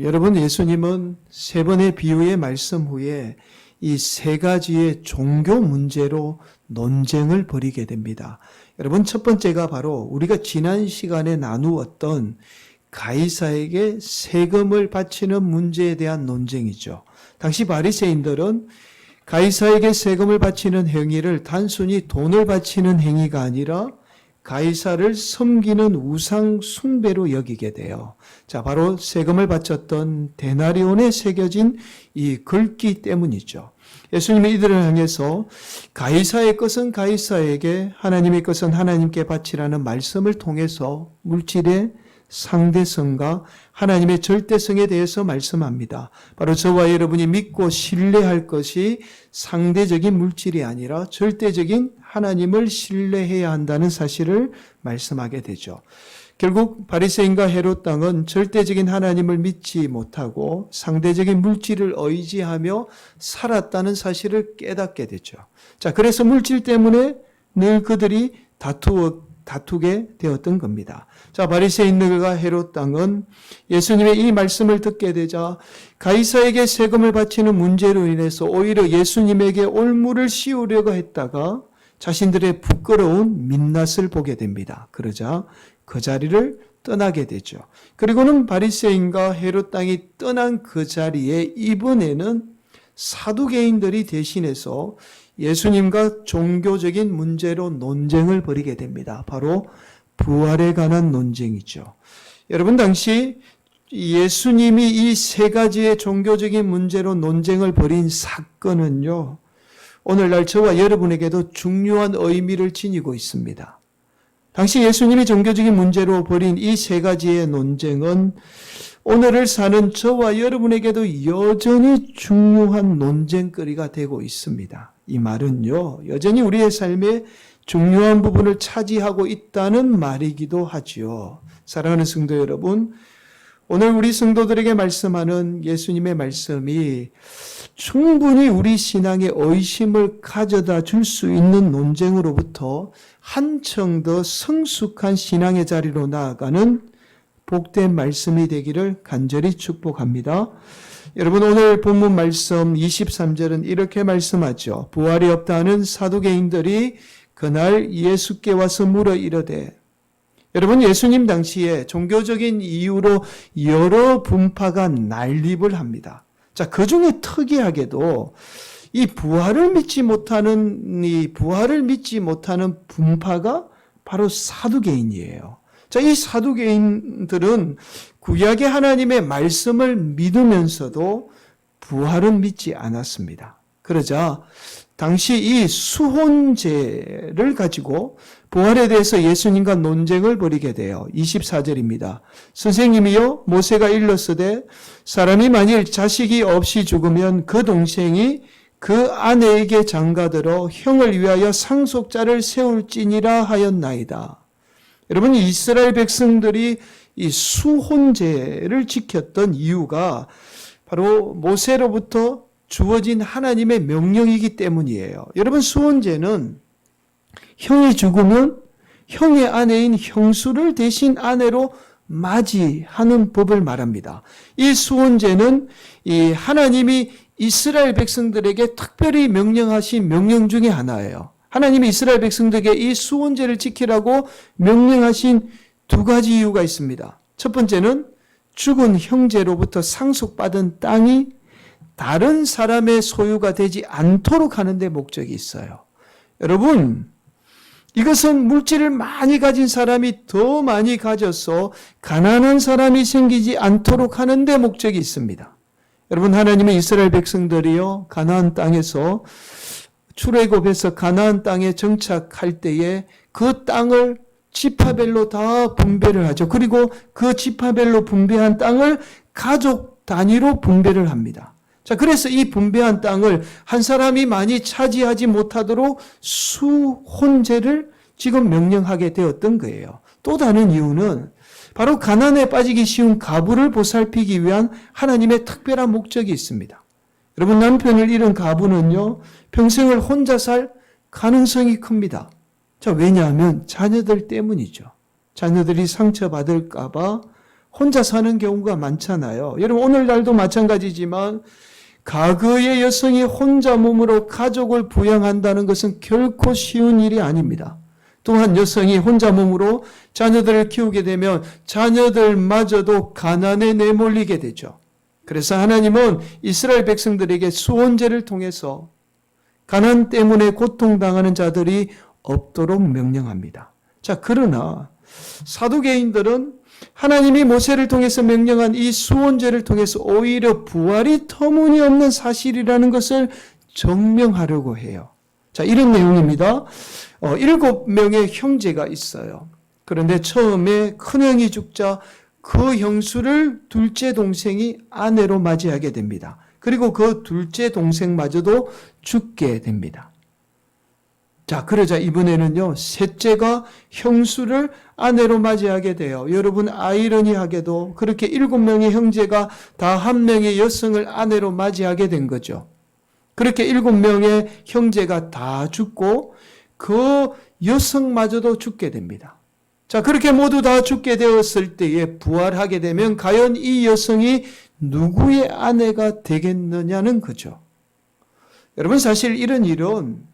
여러분, 예수님은 세 번의 비유의 말씀 후에 이 세 가지의 종교 문제로 논쟁을 벌이게 됩니다. 여러분, 첫 번째가 바로 우리가 지난 시간에 나누었던 가이사에게 세금을 바치는 문제에 대한 논쟁이죠. 당시 바리새인들은 가이사에게 세금을 바치는 행위를 단순히 돈을 바치는 행위가 아니라 가이사를 섬기는 우상 숭배로 여기게 돼요. 자, 바로 세금을 바쳤던 데나리온에 새겨진 이 글귀 때문이죠. 예수님이 이들을 향해서 가이사의 것은 가이사에게, 하나님의 것은 하나님께 바치라는 말씀을 통해서 물질의 상대성과 하나님의 절대성에 대해서 말씀합니다. 바로 저와 여러분이 믿고 신뢰할 것이 상대적인 물질이 아니라 절대적인 하나님을 신뢰해야 한다는 사실을 말씀하게 되죠. 결국 바리새인과 헤롯 왕은 절대적인 하나님을 믿지 못하고 상대적인 물질을 의지하며 살았다는 사실을 깨닫게 되죠. 자, 그래서 물질 때문에 늘 그들이 다투게 되었던 겁니다. 자, 바리새인들과 헤롯 왕은 예수님의 이 말씀을 듣게 되자 가이사에게 세금을 바치는 문제로 인해서 오히려 예수님에게 올무를 씌우려고 했다가 자신들의 부끄러운 민낯을 보게 됩니다. 그러자 그 자리를 떠나게 되죠. 그리고는 바리새인과 헤롯 왕이 떠난 그 자리에 이번에는 사두개인들이 대신해서 예수님과 종교적인 문제로 논쟁을 벌이게 됩니다. 바로 부활에 관한 논쟁이죠. 여러분, 당시 예수님이 이 세 가지의 종교적인 문제로 논쟁을 벌인 사건은요, 오늘날 저와 여러분에게도 중요한 의미를 지니고 있습니다. 당시 예수님이 종교적인 문제로 벌인 이 세 가지의 논쟁은 오늘을 사는 저와 여러분에게도 여전히 중요한 논쟁거리가 되고 있습니다. 이 말은요, 여전히 우리의 삶에 중요한 부분을 차지하고 있다는 말이기도 하지요. 사랑하는 성도 여러분, 오늘 우리 성도들에게 말씀하는 예수님의 말씀이 충분히 우리 신앙에 의심을 가져다 줄 수 있는 논쟁으로부터 한층 더 성숙한 신앙의 자리로 나아가는 복된 말씀이 되기를 간절히 축복합니다. 여러분, 오늘 본문 말씀 23절은 이렇게 말씀하죠. 부활이 없다는 사두개인들이 그날 예수께 와서 물어 이르되, 여러분, 예수님 당시에 종교적인 이유로 여러 분파가 난립을 합니다. 자, 그 중에 특이하게도 이 부활을 믿지 못하는 분파가 바로 사두개인이에요. 자, 이 사두개인들은 구약의 하나님의 말씀을 믿으면서도 부활은 믿지 않았습니다. 그러자 당시 이 수혼제를 가지고 부활에 대해서 예수님과 논쟁을 벌이게 돼요. 24절입니다. 선생님이요, 모세가 일렀으되 사람이 만일 자식이 없이 죽으면 그 동생이 그 아내에게 장가들어 형을 위하여 상속자를 세울지니라 하였나이다. 여러분, 이스라엘 백성들이 이 수혼제를 지켰던 이유가 바로 모세로부터 주어진 하나님의 명령이기 때문이에요. 여러분, 수혼제는 형이 죽으면 형의 아내인 형수를 대신 아내로 맞이하는 법을 말합니다. 이 수혼제는 이 하나님이 이스라엘 백성들에게 특별히 명령하신 명령 중에 하나예요. 하나님이 이스라엘 백성들에게 이 수혼제를 지키라고 명령하신 두 가지 이유가 있습니다. 첫 번째는 죽은 형제로부터 상속받은 땅이 다른 사람의 소유가 되지 않도록 하는 데 목적이 있어요. 여러분, 이것은 물질을 많이 가진 사람이 더 많이 가져서 가난한 사람이 생기지 않도록 하는 데 목적이 있습니다. 여러분, 하나님의 이스라엘 백성들이요, 가나안 땅에서 출애굽해서 가나안 땅에 정착할 때에 그 땅을 지파별로 다 분배를 하죠. 그리고 그 지파별로 분배한 땅을 가족 단위로 분배를 합니다. 자, 그래서 이 분배한 땅을 한 사람이 많이 차지하지 못하도록 수혼제를 지금 명령하게 되었던 거예요. 또 다른 이유는 바로 가난에 빠지기 쉬운 가부를 보살피기 위한 하나님의 특별한 목적이 있습니다. 여러분, 남편을 잃은 가부는요, 평생을 혼자 살 가능성이 큽니다. 자, 왜냐하면 자녀들 때문이죠. 자녀들이 상처받을까 봐 혼자 사는 경우가 많잖아요. 여러분 오늘날도 마찬가지지만 과거의 여성이 혼자 몸으로 가족을 부양한다는 것은 결코 쉬운 일이 아닙니다. 또한 여성이 혼자 몸으로 자녀들을 키우게 되면 자녀들마저도 가난에 내몰리게 되죠. 그래서 하나님은 이스라엘 백성들에게 수원제를 통해서 가난 때문에 고통당하는 자들이 없도록 명령합니다. 자, 그러나 사두개인들은 하나님이 모세를 통해서 명령한 이 수원제를 통해서 오히려 부활이 터무니없는 사실이라는 것을 증명하려고 해요. 자, 이런 내용입니다. 7명의 형제가 있어요. 그런데 처음에 큰형이 죽자 그 형수를 둘째 동생이 아내로 맞이하게 됩니다. 그리고 그 둘째 동생마저도 죽게 됩니다. 자, 그러자 이번에는요, 셋째가 형수를 아내로 맞이하게 돼요. 여러분, 아이러니하게도 그렇게 7명의 형제가 다 한 명의 여성을 아내로 맞이하게 된 거죠. 그렇게 7명의 형제가 다 죽고 그 여성마저도 죽게 됩니다. 자, 그렇게 모두 다 죽게 되었을 때에 부활하게 되면 과연 이 여성이 누구의 아내가 되겠느냐는 거죠. 여러분, 사실 이런 일은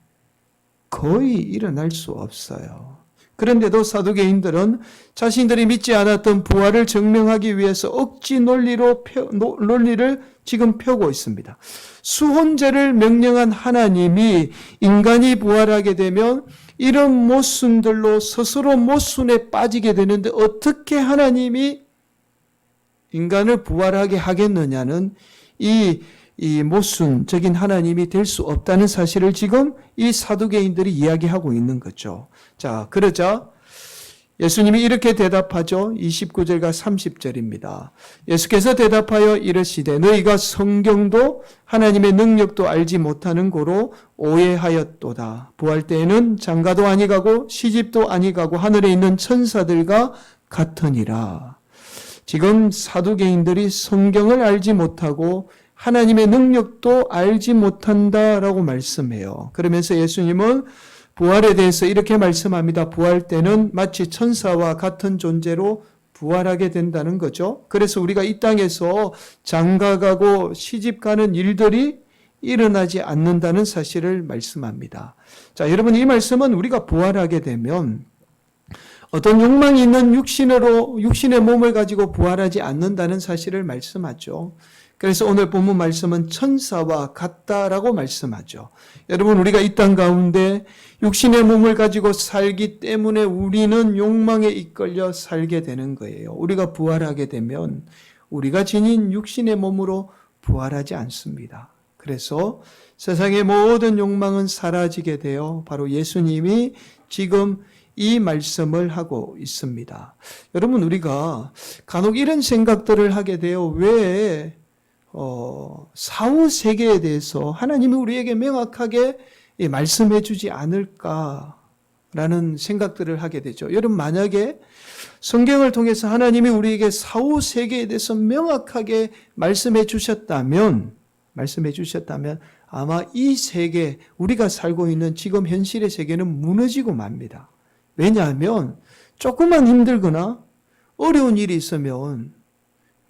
거의 일어날 수 없어요. 그런데도 사두개인들은 자신들이 믿지 않았던 부활을 증명하기 위해서 억지 논리를 지금 펴고 있습니다. 수혼제를 명령한 하나님이 인간이 부활하게 되면 이런 모순들로 스스로 모순에 빠지게 되는데 어떻게 하나님이 인간을 부활하게 하겠느냐는 이 모순적인 하나님이 될 수 없다는 사실을 지금 이 사두개인들이 이야기하고 있는 거죠. 자, 그러자 예수님이 이렇게 대답하죠. 29절과 30절입니다. 예수께서 대답하여 이르시되 너희가 성경도 하나님의 능력도 알지 못하는 고로 오해하였도다. 부활 때에는 장가도 아니가고 시집도 아니가고 하늘에 있는 천사들과 같으니라. 지금 사두개인들이 성경을 알지 못하고 하나님의 능력도 알지 못한다라고 말씀해요. 그러면서 예수님은 부활에 대해서 이렇게 말씀합니다. 부활 때는 마치 천사와 같은 존재로 부활하게 된다는 거죠. 그래서 우리가 이 땅에서 장가가고 시집가는 일들이 일어나지 않는다는 사실을 말씀합니다. 자, 여러분, 이 말씀은 우리가 부활하게 되면 어떤 욕망이 있는 육신의 몸을 가지고 부활하지 않는다는 사실을 말씀하죠. 그래서 오늘 본문 말씀은 천사와 같다라고 말씀하죠. 여러분, 우리가 이 땅 가운데 육신의 몸을 가지고 살기 때문에 우리는 욕망에 이끌려 살게 되는 거예요. 우리가 부활하게 되면 우리가 지닌 육신의 몸으로 부활하지 않습니다. 그래서 세상의 모든 욕망은 사라지게 되어 바로 예수님이 지금 이 말씀을 하고 있습니다. 여러분, 우리가 간혹 이런 생각들을 하게 돼요. 왜 사후 세계에 대해서 하나님이 우리에게 명확하게 말씀해 주지 않을까라는 생각들을 하게 되죠. 여러분, 만약에 성경을 통해서 하나님이 우리에게 사후 세계에 대해서 명확하게 말씀해 주셨다면 아마 이 세계, 우리가 살고 있는 지금 현실의 세계는 무너지고 맙니다. 왜냐하면 조금만 힘들거나 어려운 일이 있으면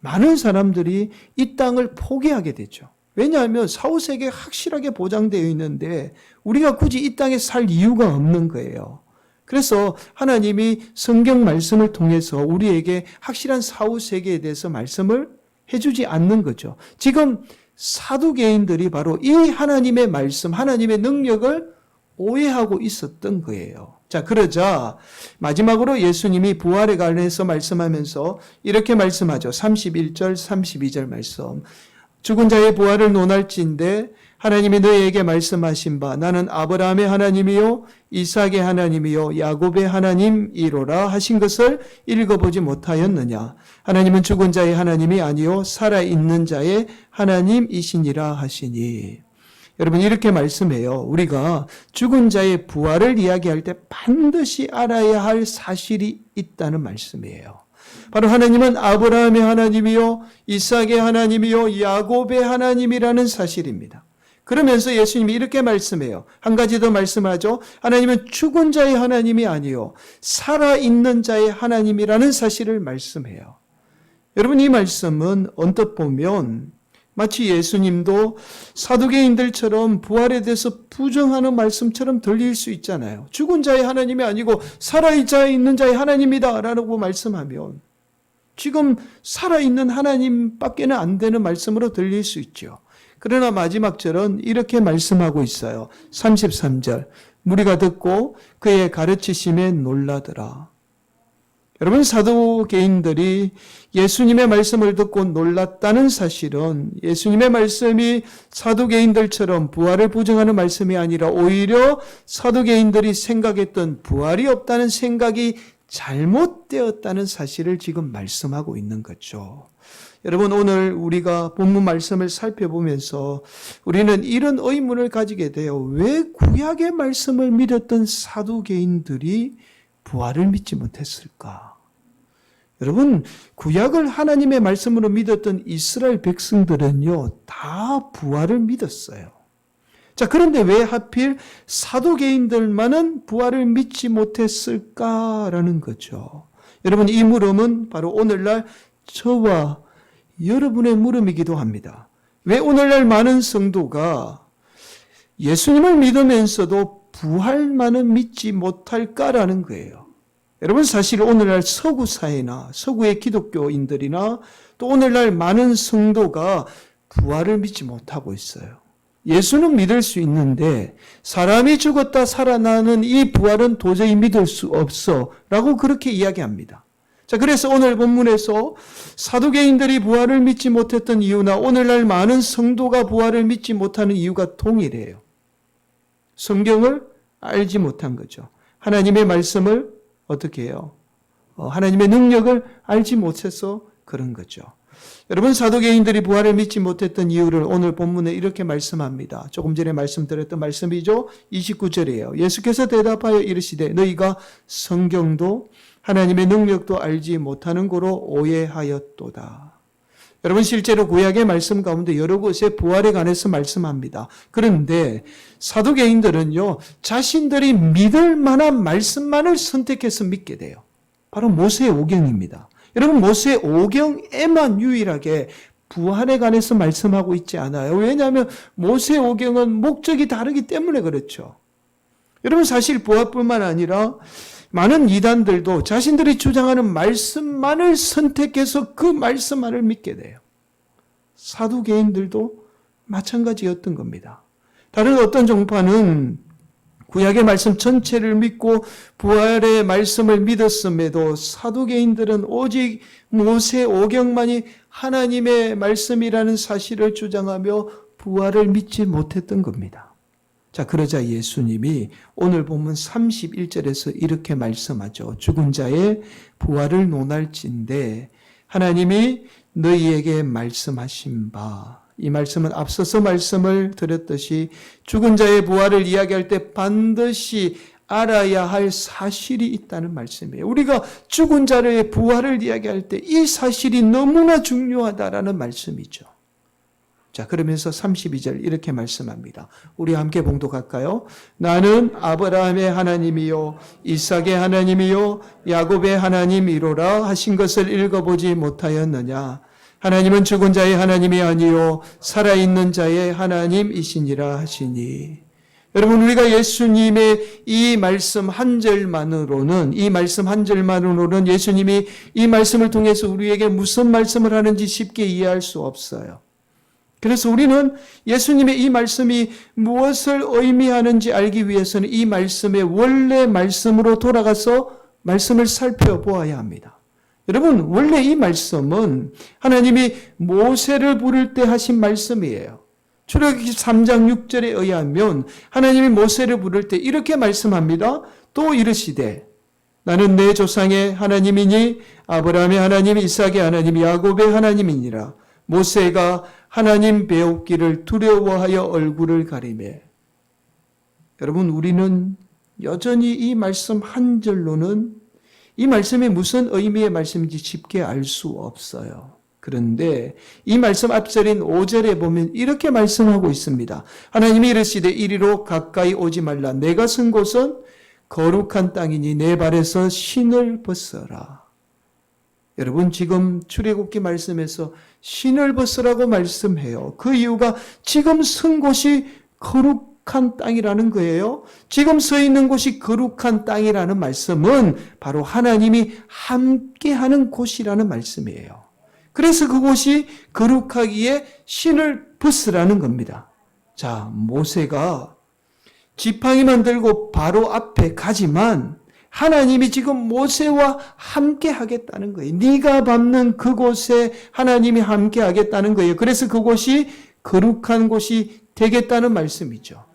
많은 사람들이 이 땅을 포기하게 되죠. 왜냐하면 사후세계가 확실하게 보장되어 있는데 우리가 굳이 이 땅에 살 이유가 없는 거예요. 그래서 하나님이 성경 말씀을 통해서 우리에게 확실한 사후세계에 대해서 말씀을 해주지 않는 거죠. 지금 사두개인들이 바로 이 하나님의 말씀, 하나님의 능력을 오해하고 있었던 거예요. 자, 그러자 마지막으로 예수님이 부활에 관해서 말씀하면서 이렇게 말씀하죠. 31절, 32절 말씀. 죽은 자의 부활을 논할진대 하나님이 너희에게 말씀하신 바 나는 아브라함의 하나님이요 이삭의 하나님이요 야곱의 하나님이로라 하신 것을 읽어보지 못하였느냐. 하나님은 죽은 자의 하나님이 아니요 살아있는 자의 하나님이시니라 하시니. 여러분, 이렇게 말씀해요. 우리가 죽은 자의 부활을 이야기할 때 반드시 알아야 할 사실이 있다는 말씀이에요. 바로 하나님은 아브라함의 하나님이요 이삭의 하나님이요 야곱의 하나님이라는 사실입니다. 그러면서 예수님이 이렇게 말씀해요. 한 가지 더 말씀하죠. 하나님은 죽은 자의 하나님이 아니요 살아있는 자의 하나님이라는 사실을 말씀해요. 여러분, 이 말씀은 언뜻 보면 마치 예수님도 사두개인들처럼 부활에 대해서 부정하는 말씀처럼 들릴 수 있잖아요. 죽은 자의 하나님이 아니고 살아있는 자의 하나님이다 라고 말씀하면 지금 살아있는 하나님밖에는 안 되는 말씀으로 들릴 수 있죠. 그러나 마지막 절은 이렇게 말씀하고 있어요. 33절, 무리가 듣고 그의 가르치심에 놀라더라. 여러분, 사두개인들이 예수님의 말씀을 듣고 놀랐다는 사실은 예수님의 말씀이 사두개인들처럼 부활을 부정하는 말씀이 아니라 오히려 사두개인들이 생각했던 부활이 없다는 생각이 잘못되었다는 사실을 지금 말씀하고 있는 거죠. 여러분, 오늘 우리가 본문 말씀을 살펴보면서 우리는 이런 의문을 가지게 돼요. 왜 구약의 말씀을 믿었던 사두개인들이 부활을 믿지 못했을까? 여러분, 구약을 하나님의 말씀으로 믿었던 이스라엘 백성들은요, 다 부활을 믿었어요. 자, 그런데 왜 하필 사두개인들만은 부활을 믿지 못했을까라는 거죠. 여러분, 이 물음은 바로 오늘날 저와 여러분의 물음이기도 합니다. 왜 오늘날 많은 성도가 예수님을 믿으면서도 부활만은 믿지 못할까라는 거예요. 여러분, 사실 오늘날 서구 사회나 서구의 기독교인들이나 또 오늘날 많은 성도가 부활을 믿지 못하고 있어요. 예수는 믿을 수 있는데 사람이 죽었다 살아나는 이 부활은 도저히 믿을 수 없어 라고 그렇게 이야기합니다. 자, 그래서 오늘 본문에서 사두개인들이 부활을 믿지 못했던 이유나 오늘날 많은 성도가 부활을 믿지 못하는 이유가 동일해요. 성경을 알지 못한 거죠. 하나님의 말씀을 어떻게 해요? 하나님의 능력을 알지 못해서 그런 거죠. 여러분, 사두개인들이 부활을 믿지 못했던 이유를 오늘 본문에 이렇게 말씀합니다. 조금 전에 말씀드렸던 말씀이죠. 29절이에요. 예수께서 대답하여 이르시되 너희가 성경도 하나님의 능력도 알지 못하는 고로 오해하였도다. 여러분, 실제로 구약의 말씀 가운데 여러 곳에 부활에 관해서 말씀합니다. 그런데 사두개인들은요, 자신들이 믿을 만한 말씀만을 선택해서 믿게 돼요. 바로 모세의 오경입니다. 여러분, 모세의 오경에만 유일하게 부활에 관해서 말씀하고 있지 않아요. 왜냐하면 모세의 오경은 목적이 다르기 때문에 그렇죠. 여러분, 사실 부활뿐만 아니라 많은 이단들도 자신들이 주장하는 말씀만을 선택해서 그 말씀만을 믿게 돼요. 사두개인들도 마찬가지였던 겁니다. 다른 어떤 종파는 구약의 말씀 전체를 믿고 부활의 말씀을 믿었음에도 사두개인들은 오직 모세 오경만이 하나님의 말씀이라는 사실을 주장하며 부활을 믿지 못했던 겁니다. 자, 그러자 예수님이 오늘 본문 31절에서 이렇게 말씀하죠. 죽은 자의 부활을 논할진대 하나님이 너희에게 말씀하신 바. 이 말씀은 앞서서 말씀을 드렸듯이 죽은 자의 부활을 이야기할 때 반드시 알아야 할 사실이 있다는 말씀이에요. 우리가 죽은 자의 부활을 이야기할 때 이 사실이 너무나 중요하다라는 말씀이죠. 자, 그러면서 32절 이렇게 말씀합니다. 우리 함께 봉독할까요? 나는 아브라함의 하나님이요 이삭의 하나님이요 야곱의 하나님이로라 하신 것을 읽어보지 못하였느냐? 하나님은 죽은 자의 하나님이 아니요 살아있는 자의 하나님이시니라 하시니. 여러분, 우리가 예수님의 이 말씀 한 절만으로는 예수님이 이 말씀을 통해서 우리에게 무슨 말씀을 하는지 쉽게 이해할 수 없어요. 그래서 우리는 예수님의 이 말씀이 무엇을 의미하는지 알기 위해서는 이 말씀의 원래 말씀으로 돌아가서 말씀을 살펴보아야 합니다. 여러분, 원래 이 말씀은 하나님이 모세를 부를 때 하신 말씀이에요. 출애굽기 3장 6절에 의하면 하나님이 모세를 부를 때 이렇게 말씀합니다. 또 이르시되 나는 내 조상의 하나님이니 아브라함의 하나님, 이삭의 하나님, 야곱의 하나님이니라. 모세가 하나님 배우기를 두려워하여 얼굴을 가리매. 여러분, 우리는 여전히 이 말씀 한 절로는 이 말씀이 무슨 의미의 말씀인지 쉽게 알 수 없어요. 그런데 이 말씀 앞절인 5절에 보면 이렇게 말씀하고 있습니다. 하나님이 이르시되 이리로 가까이 오지 말라. 내가 선 곳은 거룩한 땅이니 내 발에서 신을 벗어라. 여러분 지금 출애굽기 말씀에서 신을 벗으라고 말씀해요. 그 이유가 지금 선 곳이 거룩한 땅이라는 거예요. 지금 서 있는 곳이 거룩한 땅이라는 말씀은 바로 하나님이 함께하는 곳이라는 말씀이에요. 그래서 그곳이 거룩하기에 신을 벗으라는 겁니다. 자, 모세가 지팡이만 들고 바로 앞에 가지만 하나님이 지금 모세와 함께 하겠다는 거예요. 네가 밟는 그곳에 하나님이 함께 하겠다는 거예요. 그래서 그곳이 거룩한 곳이 되겠다는 말씀이죠.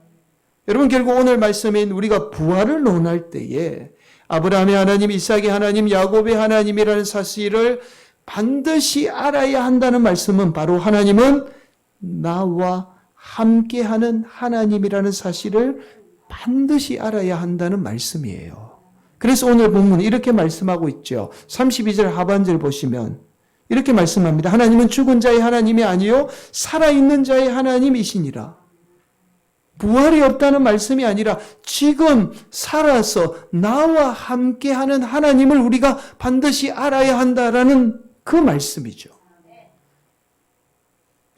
여러분 결국 오늘 말씀인 우리가 부활을 논할 때에 아브라함의 하나님, 이삭의 하나님, 야곱의 하나님이라는 사실을 반드시 알아야 한다는 말씀은 바로 하나님은 나와 함께하는 하나님이라는 사실을 반드시 알아야 한다는 말씀이에요. 그래서 오늘 본문은 이렇게 말씀하고 있죠. 32절 하반절 보시면 이렇게 말씀합니다. 하나님은 죽은 자의 하나님이 아니요 살아있는 자의 하나님이시니라. 부활이 없다는 말씀이 아니라 지금 살아서 나와 함께하는 하나님을 우리가 반드시 알아야 한다라는 그 말씀이죠.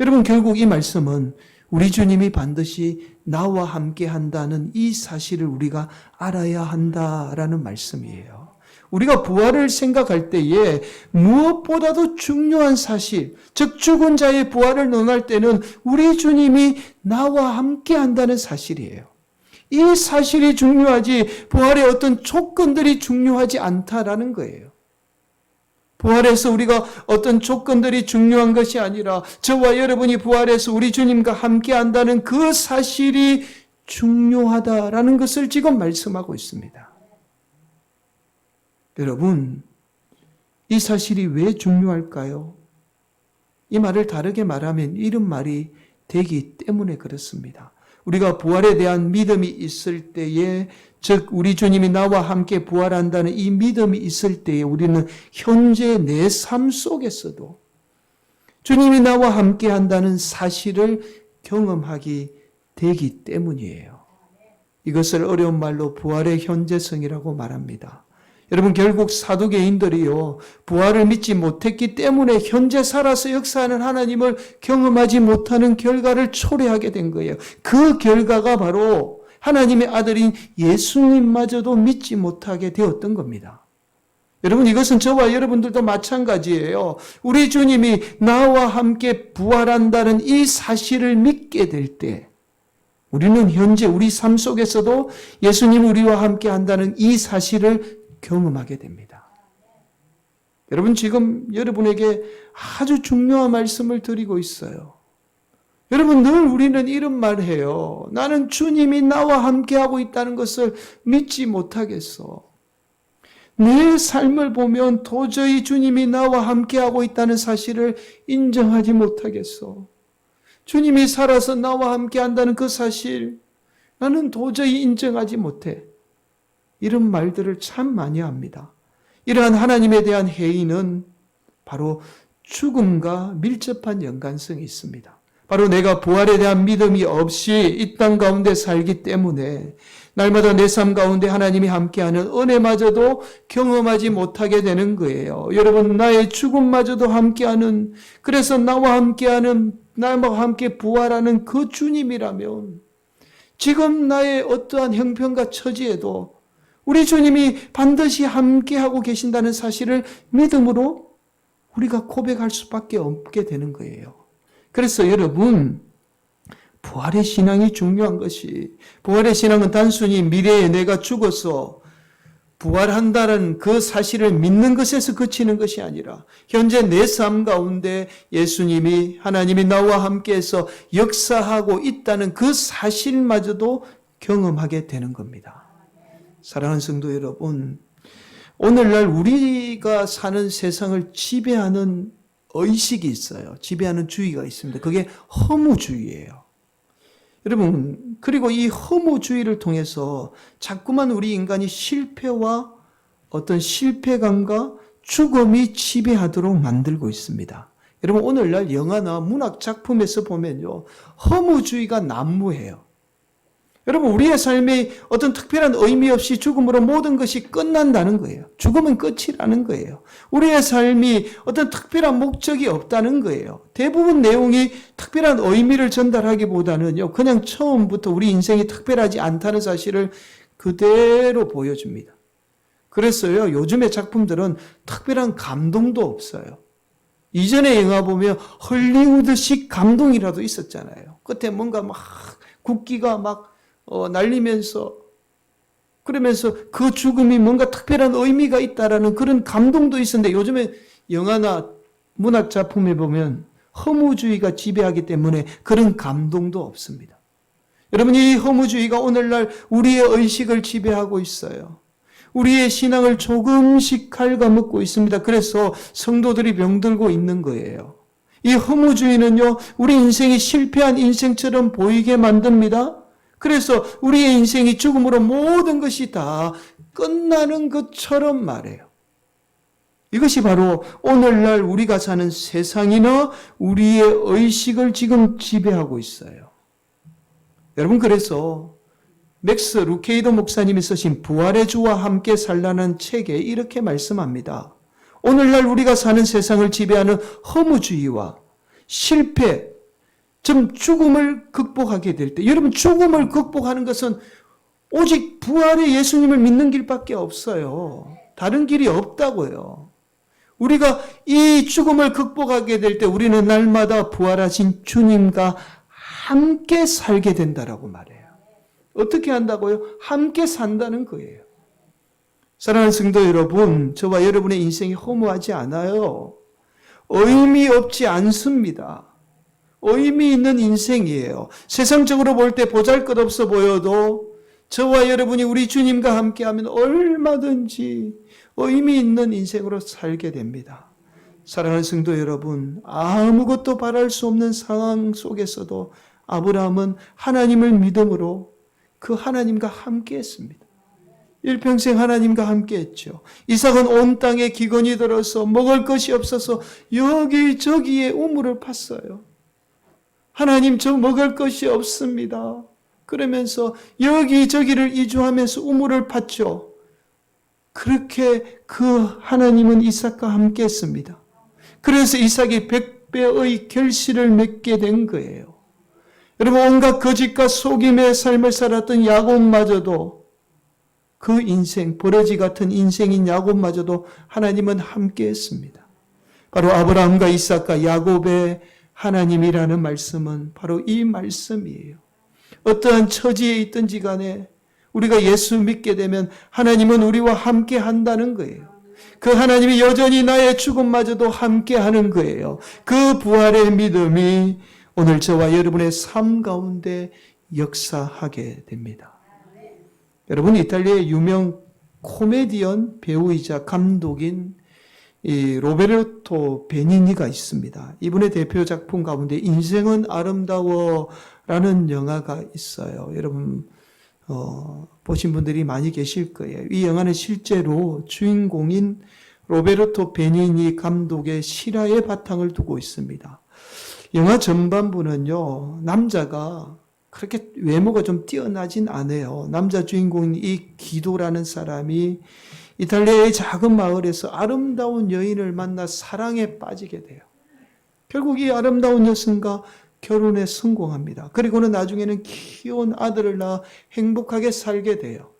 여러분 결국 이 말씀은 우리 주님이 반드시 나와 함께 한다는 이 사실을 우리가 알아야 한다라는 말씀이에요. 우리가 부활을 생각할 때에 무엇보다도 중요한 사실, 즉 죽은 자의 부활을 논할 때는 우리 주님이 나와 함께 한다는 사실이에요. 이 사실이 중요하지 부활의 어떤 조건들이 중요하지 않다라는 거예요. 부활해서 우리가 어떤 조건들이 중요한 것이 아니라 저와 여러분이 부활해서 우리 주님과 함께 한다는 그 사실이 중요하다라는 것을 지금 말씀하고 있습니다. 여러분, 이 사실이 왜 중요할까요? 이 말을 다르게 말하면 이런 말이 되기 때문에 그렇습니다. 우리가 부활에 대한 믿음이 있을 때에, 즉 우리 주님이 나와 함께 부활한다는 이 믿음이 있을 때에 우리는 현재 내 삶 속에서도 주님이 나와 함께 한다는 사실을 경험하게 되기 때문이에요. 이것을 어려운 말로 부활의 현재성이라고 말합니다. 여러분 결국 사두개인들이요 부활을 믿지 못했기 때문에 현재 살아서 역사하는 하나님을 경험하지 못하는 결과를 초래하게 된 거예요. 그 결과가 바로 하나님의 아들인 예수님마저도 믿지 못하게 되었던 겁니다. 여러분 이것은 저와 여러분들도 마찬가지예요. 우리 주님이 나와 함께 부활한다는 이 사실을 믿게 될 때 우리는 현재 우리 삶 속에서도 예수님 우리와 함께 한다는 이 사실을 경험하게 됩니다. 여러분 지금 여러분에게 아주 중요한 말씀을 드리고 있어요. 여러분 늘 우리는 이런 말 해요. 나는 주님이 나와 함께하고 있다는 것을 믿지 못하겠어. 내 삶을 보면 도저히 주님이 나와 함께하고 있다는 사실을 인정하지 못하겠어. 주님이 살아서 나와 함께한다는 그 사실 나는 도저히 인정하지 못해. 이런 말들을 참 많이 합니다. 이러한 하나님에 대한 회의는 바로 죽음과 밀접한 연관성이 있습니다. 바로 내가 부활에 대한 믿음이 없이 이 땅 가운데 살기 때문에 날마다 내 삶 가운데 하나님이 함께하는 은혜마저도 경험하지 못하게 되는 거예요. 여러분 나의 죽음마저도 함께하는, 그래서 나와 함께하는, 나와 함께 부활하는 그 주님이라면 지금 나의 어떠한 형편과 처지에도 우리 주님이 반드시 함께하고 계신다는 사실을 믿음으로 우리가 고백할 수밖에 없게 되는 거예요. 그래서 여러분, 부활의 신앙이 중요한 것이, 부활의 신앙은 단순히 미래에 내가 죽어서 부활한다는 그 사실을 믿는 것에서 그치는 것이 아니라 현재 내 삶 가운데 예수님이, 하나님이 나와 함께해서 역사하고 있다는 그 사실마저도 경험하게 되는 겁니다. 사랑하는 성도 여러분, 오늘날 우리가 사는 세상을 지배하는 의식이 있어요. 지배하는 주의가 있습니다. 그게 허무주의예요. 여러분, 그리고 이 허무주의를 통해서 자꾸만 우리 인간이 실패와 어떤 실패감과 죽음이 지배하도록 만들고 있습니다. 여러분, 오늘날 영화나 문학 작품에서 보면요, 허무주의가 난무해요. 여러분, 우리의 삶이 어떤 특별한 의미 없이 죽음으로 모든 것이 끝난다는 거예요. 죽음은 끝이라는 거예요. 우리의 삶이 어떤 특별한 목적이 없다는 거예요. 대부분 내용이 특별한 의미를 전달하기보다는요, 그냥 처음부터 우리 인생이 특별하지 않다는 사실을 그대로 보여줍니다. 그래서요, 요즘의 작품들은 특별한 감동도 없어요. 이전에 영화 보면 헐리우드식 감동이라도 있었잖아요. 끝에 뭔가 막 국기가 막 날리면서 그러면서 그 죽음이 뭔가 특별한 의미가 있다라는 그런 감동도 있었는데, 요즘에 영화나 문학 작품에 보면 허무주의가 지배하기 때문에 그런 감동도 없습니다. 여러분, 이 허무주의가 오늘날 우리의 의식을 지배하고 있어요. 우리의 신앙을 조금씩 갉아먹고 있습니다. 그래서 성도들이 병들고 있는 거예요. 이 허무주의는요, 우리 인생이 실패한 인생처럼 보이게 만듭니다. 그래서 우리의 인생이 죽음으로 모든 것이 다 끝나는 것처럼 말해요. 이것이 바로 오늘날 우리가 사는 세상이나 우리의 의식을 지금 지배하고 있어요. 여러분, 그래서 맥스 루케이더 목사님이 쓰신 부활의 주와 함께 살라는 책에 이렇게 말씀합니다. 오늘날 우리가 사는 세상을 지배하는 허무주의와 실패, 좀 죽음을 극복하게 될 때, 여러분, 죽음을 극복하는 것은 오직 부활의 예수님을 믿는 길밖에 없어요. 다른 길이 없다고요. 우리가 이 죽음을 극복하게 될 때 우리는 날마다 부활하신 주님과 함께 살게 된다라고 말해요. 어떻게 한다고요? 함께 산다는 거예요. 사랑하는 성도 여러분, 저와 여러분의 인생이 허무하지 않아요. 의미 없지 않습니다. 의미 있는 인생이에요. 세상적으로 볼 때 보잘것없어 보여도 저와 여러분이 우리 주님과 함께하면 얼마든지 의미 있는 인생으로 살게 됩니다. 사랑하는 성도 여러분, 아무것도 바랄 수 없는 상황 속에서도 아브라함은 하나님을 믿음으로 그 하나님과 함께했습니다. 일평생 하나님과 함께했죠. 이삭은 온 땅에 기근이 들어서 먹을 것이 없어서 여기저기에 우물을 팠어요. 하나님, 저 먹을 것이 없습니다. 그러면서 여기저기를 이주하면서 우물을 팠죠. 그렇게 그 하나님은 이삭과 함께 했습니다. 그래서 이삭이 100배의 결실을 맺게 된 거예요. 여러분, 온갖 거짓과 속임의 삶을 살았던 야곱마저도, 그 인생, 버러지 같은 인생인 야곱마저도 하나님은 함께 했습니다. 바로 아브라함과 이삭과 야곱의 하나님이라는 말씀은 바로 이 말씀이에요. 어떠한 처지에 있든지 간에 우리가 예수 믿게 되면 하나님은 우리와 함께 한다는 거예요. 그 하나님이 여전히 나의 죽음마저도 함께 하는 거예요. 그 부활의 믿음이 오늘 저와 여러분의 삶 가운데 역사하게 됩니다. 여러분, 이탈리아의 유명 코미디언 배우이자 감독인 이 로베르토 베니니가 있습니다. 이분의 대표 작품 가운데 인생은 아름다워라는 영화가 있어요. 여러분 보신 분들이 많이 계실 거예요. 이 영화는 실제로 주인공인 로베르토 베니니 감독의 실화의 바탕을 두고 있습니다. 영화 전반부는요, 남자가 그렇게 외모가 좀 뛰어나진 않아요. 남자 주인공인 이 기도라는 사람이 이탈리아의 작은 마을에서 아름다운 여인을 만나 사랑에 빠지게 돼요. 결국 이 아름다운 여성과 결혼에 성공합니다. 그리고는 나중에는 귀여운 아들을 낳아 행복하게 살게 돼요.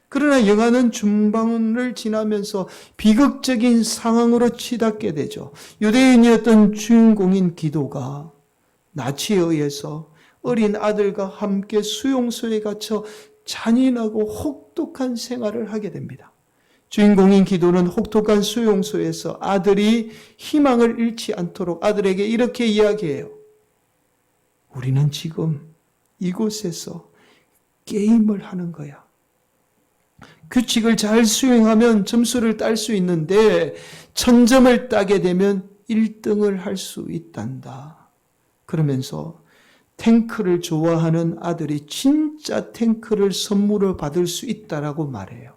그러나 영화는 중반을 지나면서 비극적인 상황으로 치닫게 되죠. 유대인이었던 주인공인 기도가 나치에 의해서 어린 아들과 함께 수용소에 갇혀 잔인하고 혹독한 생활을 하게 됩니다. 주인공인 기도는 혹독한 수용소에서 아들이 희망을 잃지 않도록 아들에게 이렇게 이야기해요. 우리는 지금 이곳에서 게임을 하는 거야. 규칙을 잘 수행하면 점수를 딸 수 있는데 1000점을 따게 되면 1등을 할 수 있단다. 그러면서 탱크를 좋아하는 아들이 진짜 탱크를 선물을 받을 수 있다라고 말해요.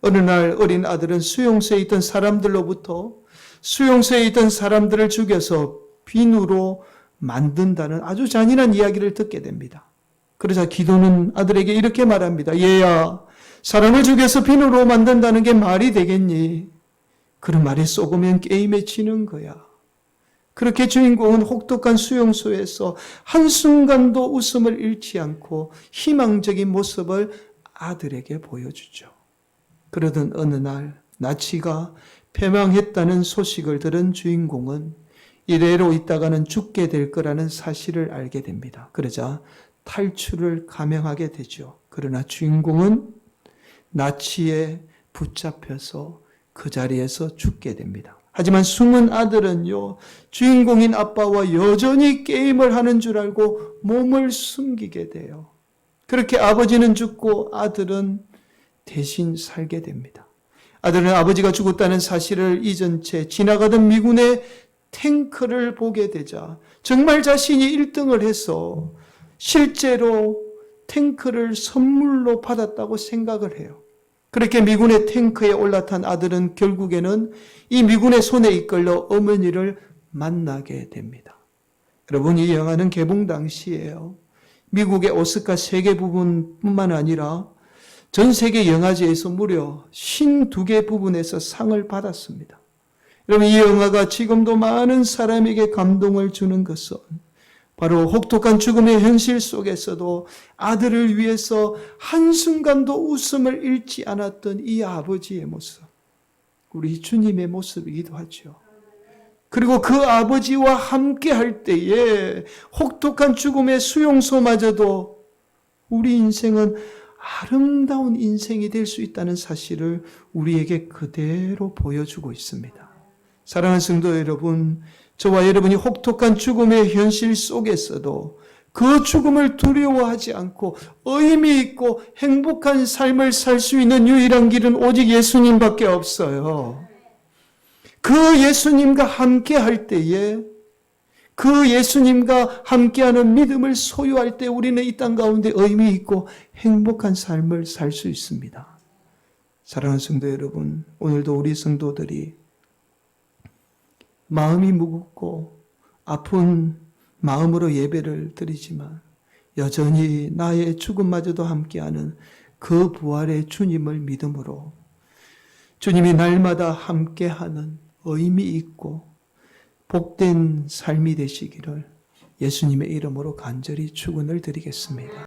어느 날 어린 아들은 수용소에 있던 사람들로부터 수용소에 있던 사람들을 죽여서 비누로 만든다는 아주 잔인한 이야기를 듣게 됩니다. 그러자 기도는 아들에게 이렇게 말합니다. 얘야, 사람을 죽여서 비누로 만든다는 게 말이 되겠니? 그런 말에 속으면 게임에 지는 거야. 그렇게 주인공은 혹독한 수용소에서 한순간도 웃음을 잃지 않고 희망적인 모습을 아들에게 보여주죠. 그러던 어느 날 나치가 패망했다는 소식을 들은 주인공은 이대로 있다가는 죽게 될 거라는 사실을 알게 됩니다. 그러자 탈출을 감행하게 되죠. 그러나 주인공은 나치에 붙잡혀서 그 자리에서 죽게 됩니다. 하지만 숨은 아들은요, 주인공인 아빠와 여전히 게임을 하는 줄 알고 몸을 숨기게 돼요. 그렇게 아버지는 죽고 아들은 대신 살게 됩니다. 아들은 아버지가 죽었다는 사실을 잊은 채 지나가던 미군의 탱크를 보게 되자 정말 자신이 1등을 해서 실제로 탱크를 선물로 받았다고 생각을 해요. 그렇게 미군의 탱크에 올라탄 아들은 결국에는 이 미군의 손에 이끌려 어머니를 만나게 됩니다. 여러분, 이 영화는 개봉 당시예요. 미국의 오스카 세계 부분뿐만 아니라 전 세계 영화제에서 무려 52개 부분에서 상을 받았습니다. 여러분, 이 영화가 지금도 많은 사람에게 감동을 주는 것은 바로 혹독한 죽음의 현실 속에서도 아들을 위해서 한순간도 웃음을 잃지 않았던 이 아버지의 모습, 우리 주님의 모습이기도 하죠. 그리고 그 아버지와 함께 할 때에 혹독한 죽음의 수용소마저도 우리 인생은 아름다운 인생이 될 수 있다는 사실을 우리에게 그대로 보여주고 있습니다. 사랑하는 성도 여러분, 저와 여러분이 혹독한 죽음의 현실 속에서도 그 죽음을 두려워하지 않고 의미 있고 행복한 삶을 살 수 있는 유일한 길은 오직 예수님밖에 없어요. 그 예수님과 함께 할 때에, 그 예수님과 함께하는 믿음을 소유할 때 우리는 이 땅 가운데 의미 있고 행복한 삶을 살 수 있습니다. 사랑하는 성도 여러분, 오늘도 우리 성도들이 마음이 무겁고 아픈 마음으로 예배를 드리지만 여전히 나의 죽음마저도 함께하는 그 부활의 주님을 믿음으로 주님이 날마다 함께하는 의미 있고 복된 삶이 되시기를 예수님의 이름으로 간절히 축원을 드리겠습니다.